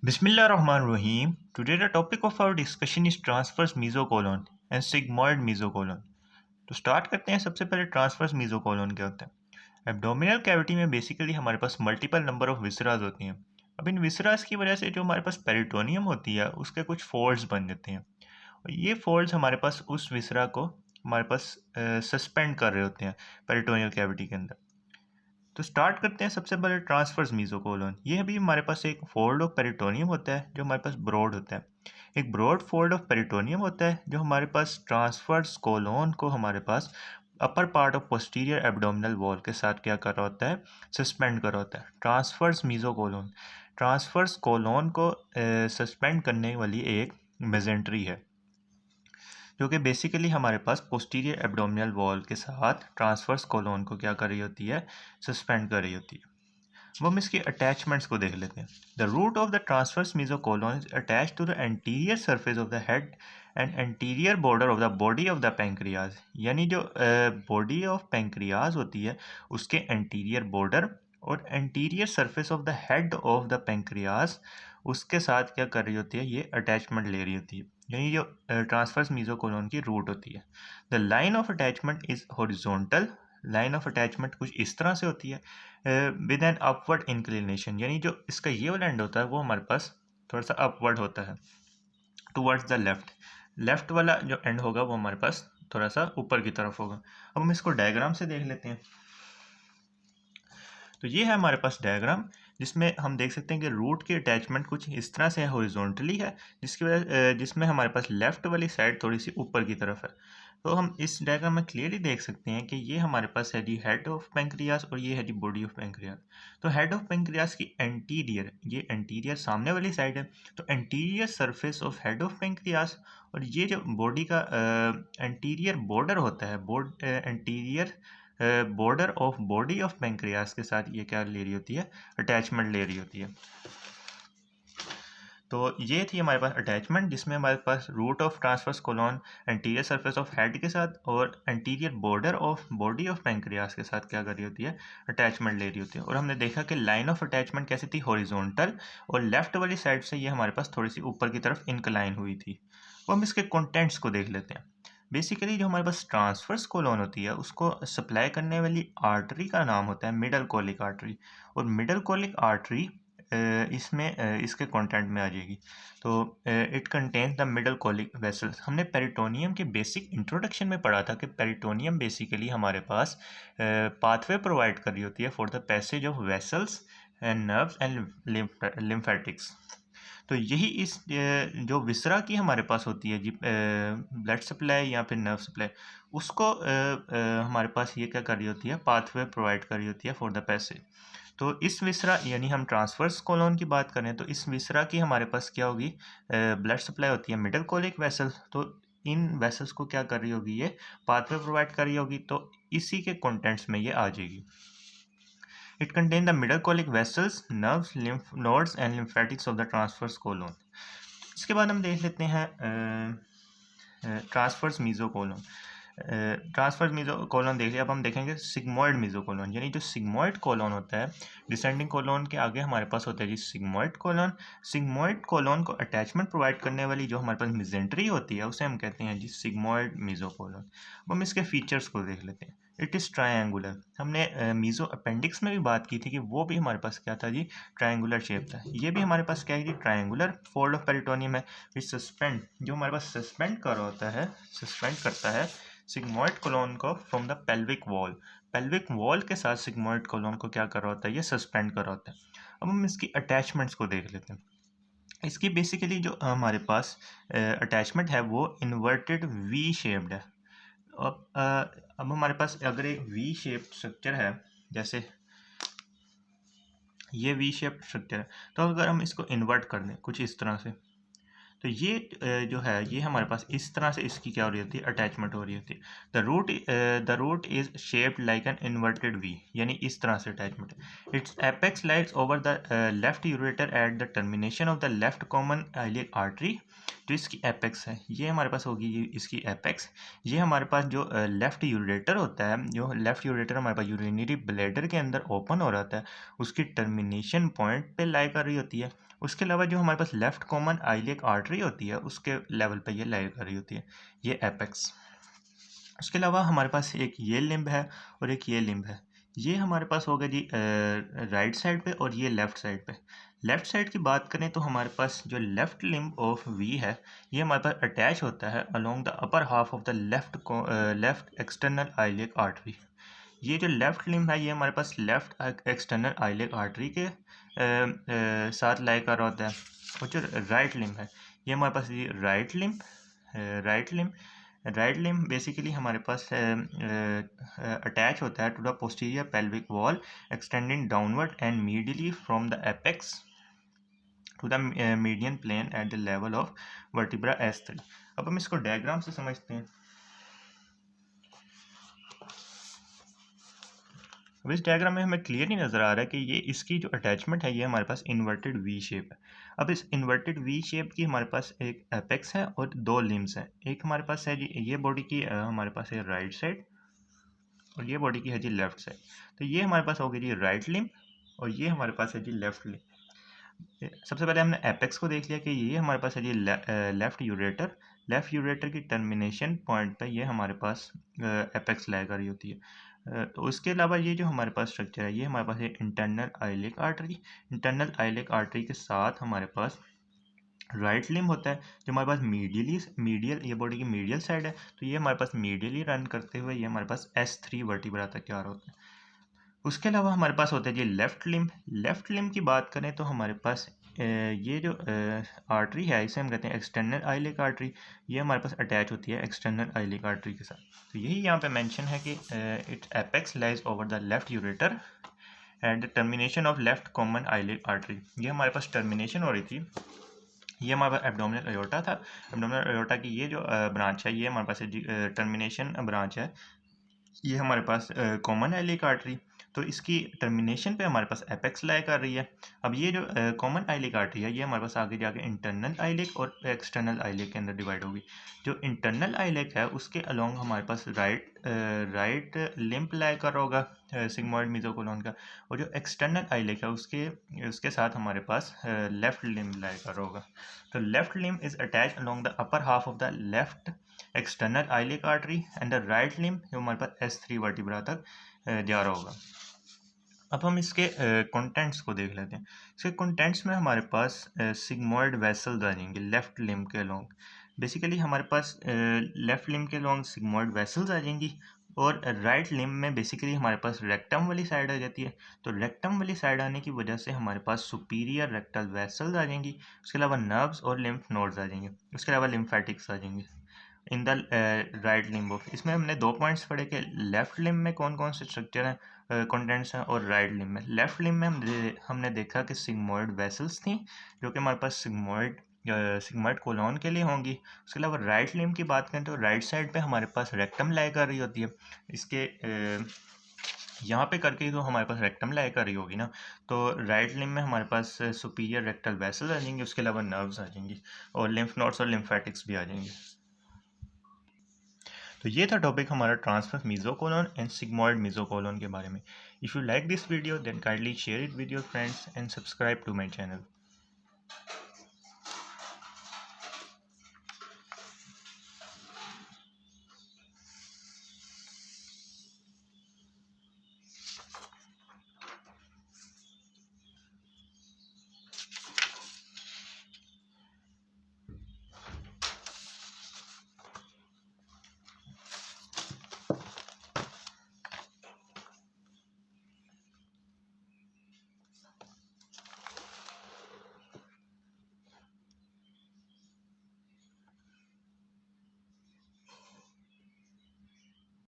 Bismillahirrahmanirrahim. Today the topic of our discussion is transverse mesocolon and sigmoid mesocolon. तो start करते हैं। सबसे पहले ट्रांसवर्स मेसोकोलोन क्या होता है। एब्डोमिनल कैविटी में बेसिकली हमारे पास मल्टीपल नंबर ऑफ विसराज होती हैं। अब इन विसराज की वजह से जो हमारे पास पेरिटोनियम होती है उसके कुछ फोल्ड्स बन जाते हैं और ये फोल्ड्स हमारे पास उस विसरा को हमारे पास सस्पेंड कर रहे होते हैं पेरिटोनियल कैविटी के अंदर। तो स्टार्ट करते हैं सबसे पहले ट्रांसवर्स मेसोकोलोन। ये भी हमारे पास एक फोल्ड ऑफ पेरिटोनियम होता है जो हमारे पास ब्रॉड होता है। एक ब्रॉड फोल्ड ऑफ पेरिटोनियम होता है जो हमारे पास ट्रांसवर्स कोलोन को हमारे पास upper part of posterior abdominal wall के साथ क्या कर रहा होता है, सस्पेंड कर रहा होता है। ट्रांसवर्स मेसोकोलोन ट्रांसवर्स कोलोन को सस्पेंड करने वाली एक मेजेंट्री है जो कि बेसिकली हमारे पास पोस्टीरियर एब्डोमिनल वॉल के साथ ट्रांसवर्स कोलोन को क्या कर रही होती है, सस्पेंड कर रही होती है। अब हम इसके अटैचमेंट्स को देख लेते हैं। The root of the transverse mesocolon is attach to the anterior surface of the head and anterior border of the body of the pancreas. यानी जो बॉडी ऑफ पेंक्रियाज होती है उसके एंटीरियर बॉर्डर और anterior surface of the head of the pancreas उसके साथ क्या कर रही होती है, ये अटैचमेंट ले रही होती है। यानी जो ट्रांसवर्स मेसोकोलोन की रूट होती है। The line of attachment is horizontal. Line of attachment कुछ इस तरह से होती है विद एन अपवर्ड इंक्लिनेशन। यानी जो इसका ये वाला एंड होता है वो हमारे पास थोड़ा सा अपवर्ड होता है टुवर्ड्स द लेफ्ट। लेफ्ट वाला जो एंड होगा वो हमारे पास थोड़ा सा ऊपर की तरफ होगा। अब हम इसको डायग्राम से देख लेते हैं। तो ये है हमारे पास डायग्राम जिसमें हम देख सकते हैं कि रूट की अटैचमेंट कुछ इस तरह से हॉरिजॉन्टली है जिसकी वजह जिसमें हमारे पास लेफ्ट वाली साइड थोड़ी सी ऊपर की तरफ है। तो हम इस डायग्राम में क्लियरली देख सकते हैं कि ये हमारे पास है जी हेड ऑफ पेंक्रियास और ये है जी बॉडी ऑफ पेंक्रियास। तो हेड ऑफ पेंक्रियास की एंटीरियर, ये एंटीरियर सामने वाली साइड है, तो anterior surface of head of pancreas और ये जो बॉडी का एंटीरियर बॉर्डर होता है, anterior border of body of pancreas के साथ ये क्या ले रही होती है, अटैचमेंट ले रही होती है। तो ये थी हमारे पास अटैचमेंट जिसमें हमारे पास root of transverse colon anterior surface of head के साथ और anterior border of body of pancreas के साथ क्या कर रही होती है, अटैचमेंट ले रही होती है। और हमने देखा कि लाइन ऑफ अटैचमेंट कैसी थी, हॉरिजॉन्टल, और लेफ्ट वाली साइड से ये हमारे पास थोड़ी सी ऊपर की तरफ इंक्लाइन हुई थी। तो हम इसके कंटेंट्स को देख लेते हैं। बेसिकली जो हमारे पास ट्रांसवर्स कोलोन होती है उसको सप्लाई करने वाली आर्टरी का नाम होता है मिडल कोलिक आर्टरी। और मिडल कोलिक आर्टरी इसमें इसके कंटेंट में आ जाएगी। तो it contains the middle colic vessels. हमने पेरिटोनियम के बेसिक इंट्रोडक्शन में पढ़ा था कि पेरिटोनियम बेसिकली हमारे पास पाथवे प्रोवाइड कर रही होती है for the passage of vessels and nerves and lymphatics. तो यही इस जो विसरा की हमारे पास होती है जी ब्लड सप्लाई या फिर नर्व सप्लाई, उसको हमारे पास ये क्या कर रही होती है, पाथवे प्रोवाइड कर रही होती है फॉर द पैसेज। तो इस विसरा यानी हम ट्रांसवर्स कोलोन की बात करें तो इस विसरा की हमारे पास क्या होगी, ब्लड सप्लाई होती है मिडल कोलिक वेसल। तो इन वेसल्स को क्या कर रही होगी, ये पाथवे प्रोवाइड कर रही होगी। तो इसी के कंटेंट्स में ये आ जाएगी। It contains the middle colic vessels, nerves, lymph nodes and lymphatics of the transverse colon. इसके बाद हम देख लेते हैं ट्रांसवर्स मेसोकोलोन। ट्रांसवर्स मेसोकोलोन देख लिया। अब हम देखेंगे सिग्मोइड मेसोकोलोन। यानी जो सिग्मोइड कोलोन होता है, डिसेंडिंग कोलोन के आगे हमारे पास होता है जी सिग्मोइड कोलोन। सिग्मोइड कोलोन को अटैचमेंट प्रोवाइड करने वाली जो हमारे पास मेजेंट्री होती है उसे हम कहते हैं जी सिग्मोइड मेसोकोलोन। अब हम इसके फीचर्स को देख लेते हैं। It is triangular. हमने मीजो अपेंडिक्स में भी बात की थी कि वो भी हमारे पास क्या था जी, ट्रायंगुलर शेप था। ये भी हमारे पास क्या है जी, ट्रायंगुलर फोल्ड ऑफ पेरिटोनियम है विच सस्पेंड, जो हमारे पास सस्पेंड कर होता है, सस्पेंड करता है सिग्मोइड कोलोन को from the pelvic wall. Pelvic wall के साथ सिग्मोइड कोलोन को क्या कर रहा होता है, ये सस्पेंड कर रहा होता है। अब हम इसकी अटैचमेंट्स को देख लेते हैं। इसकी बेसिकली जो हमारे पास अटैचमेंट है वो इन्वर्टेड वी शेप्ड है। अब हमारे पास अगर एक वी शेप स्ट्रक्चर है, जैसे ये वी शेप स्ट्रक्चर है, तो अगर हम इसको इन्वर्ट कर दें कुछ इस तरह से, तो ये जो है ये हमारे पास इस तरह से इसकी क्या हो रही होती है, अटैचमेंट हो रही होती है। The root is shaped like an inverted V, यानी इस तरह से अटैचमेंट है। Its apex lies over the left ureter at the termination of the left common iliac artery. जो इसकी एपेक्स है ये हमारे पास होगी, ये इसकी एपेक्स। ये हमारे पास जो लेफ्ट यूरेटर होता है, जो लेफ्ट यूरेटर हमारे पास यूरिनरी ब्लैडर के अंदर ओपन हो रहा है, उसकी टर्मिनेशन पॉइंट पे लाई कर रही होती है। उसके अलावा जो हमारे पास लेफ्ट कॉमन आइलिक आर्टरी होती है उसके लेवल पे ये लाई कर रही होती है, ये एपेक्स। उसके अलावा हमारे पास एक ये लिम्ब है और एक ये लिम्ब है। ये हमारे पास होगा जी राइट साइड पे और ये लेफ़्ट साइड पे। लेफ़्ट साइड की बात करें तो हमारे पास जो लेफ़्ट लिम्ब ऑफ वी है, ये हमारे पास अटैच होता है along the upper half of the left external iliac artery. ये जो लेफ़्ट लिम्ब है ये हमारे पास लेफ़्ट एक्सटर्नल आइलिक आर्टरी के साथ लाई कर रहा होता है। और जो राइट लिम्ब है ये हमारे पास ये राइट लिम्ब बेसिकली हमारे पास अटैच होता है to the posterior pelvic wall extending downward and medially from the apex to the median plane at the level of vertebra S3। अब हम इसको डायग्राम से समझते हैं। अब इस डायग्राम में हमें क्लियरली नज़र आ रहा है कि ये इसकी जो अटैचमेंट है ये हमारे पास इन्वर्टेड वी शेप है। अब इस इन्वर्टेड वी शेप की हमारे पास एक एपेक्स है और दो लिम्स हैं। एक हमारे पास है जी ये बॉडी की हमारे पास है राइट साइड और ये बॉडी की है जी लेफ्ट साइड। तो ये हमारे पास हो गई जी राइट लिम्ब और ये हमारे पास है जी लेफ्ट लिम्ब। सबसे पहले हमने एपेक्स को देख लिया कि ये हमारे पास है जी लेफ्ट यूरेटर की टर्मिनेशन पॉइंट पे ये हमारे पास एपेक्स लाई कर रही होती है। तो उसके अलावा ये जो हमारे पास स्ट्रक्चर है ये हमारे पास है इंटरनल आइलिक आर्टरी के साथ हमारे पास राइट लिम्ब होता है जो हमारे पास मीडियल ये बॉडी की मीडियल साइड है। तो ये हमारे पास मीडियली रन करते हुए ये हमारे पास S3 वर्टिब्रा तक आ रहा होता है। उसके अलावा हमारे पास होता है जी लेफ़्ट लिम्ब की बात करें तो हमारे पास ये जो आर्टरी है इसे हम कहते हैं एक्सटर्नल आइलिक आर्टरी। ये हमारे पास अटैच होती है एक्सटर्नल आइलिक आर्टरी के साथ। तो यही यहाँ पे मेंशन है कि it apex lies over the left ureter and the termination of left common iliac artery. ये हमारे पास टर्मिनेशन हो रही थी, ये हमारे पास एब्डोमिनल एयोर्टा था। एब्डोमिनल एयोर्टा की ये जो ब्रांच है ये हमारे पास टर्मिनेशन ब्रांच है, ये हमारे पास कॉमन आइलिक आर्टरी। तो इसकी टर्मिनेशन पे हमारे पास एपेक्स लाई कर रही है। अब ये जो कॉमन आइलिक आर्टरी है ये हमारे पास आगे जाके इंटरनल आइलिक और एक्सटर्नल आइलिक के अंदर डिवाइड होगी। जो इंटरनल आइलिक है उसके अलोंग हमारे पास राइट लिम्ब लाई कर रहा होगा सिग्मॉइड मेसोकोलोन का, और जो एक्सटर्नल आइलिक है उसके साथ हमारे पास लेफ्ट लिम्ब लाई कर रहा होगा। तो left limb is attach along the upper half of the left external iliac artery and the right limb जो हमारे पास S3 वर्टिब्रा तक जा रहा होगा। अब हम इसके कंटेंट्स को देख लेते हैं। इसके कंटेंट्स में हमारे पास सिग्मॉइड वेसल्स आ जाएंगे लेफ्ट लिम्ब के अलोंग। बेसिकली हमारे पास लेफ्ट लिम्ब के अलोंग सिग्मॉइड वेसल्स आ जाएंगी और राइट लिम्ब में बेसिकली हमारे पास रेक्टम वाली साइड आ जाती है। तो रेक्टम वाली साइड आने की वजह से हमारे पास सुपीरियर रेक्टल वेसल्स आ जाएंगी। उसके अलावा नर्व्स और लिम्फ नोड्स आ जाएंगे। उसके अलावा लिम्फेटिक्स आ जाएंगे in the right limb of. इसमें हमने दो पॉइंट्स पढ़े कि लेफ्ट लिम्ब में कौन कौन से स्ट्रक्चर हैं कंटेंट्स हैं और राइट लिम्ब में। लेफ्ट लिम्ब में हमने देखा कि सिग्मॉइड वेसल्स थी जो कि हमारे पास सिग्मॉइड कोलोन के लिए होंगी। उसके अलावा राइट लिम्ब की बात करें तो राइट साइड पे हमारे पास रेक्टम लाई कर रही होती है। इसके यहाँ पे करके तो हमारे पास रेक्टम लाई कर रही होगी ना। तो राइट लिम्ब में हमारे पास सुपीरियर रेक्टल वेसल्स आ जाएंगे, उसके अलावा नर्व्स आ जाएंगी और लिम्फ नोड्स और लिम्फेटिक्स भी आ जाएंगे। तो ये था टॉपिक हमारा transverse mesocolon and sigmoid mesocolon के बारे में। If you like this video then kindly share it with your friends and subscribe to my channel.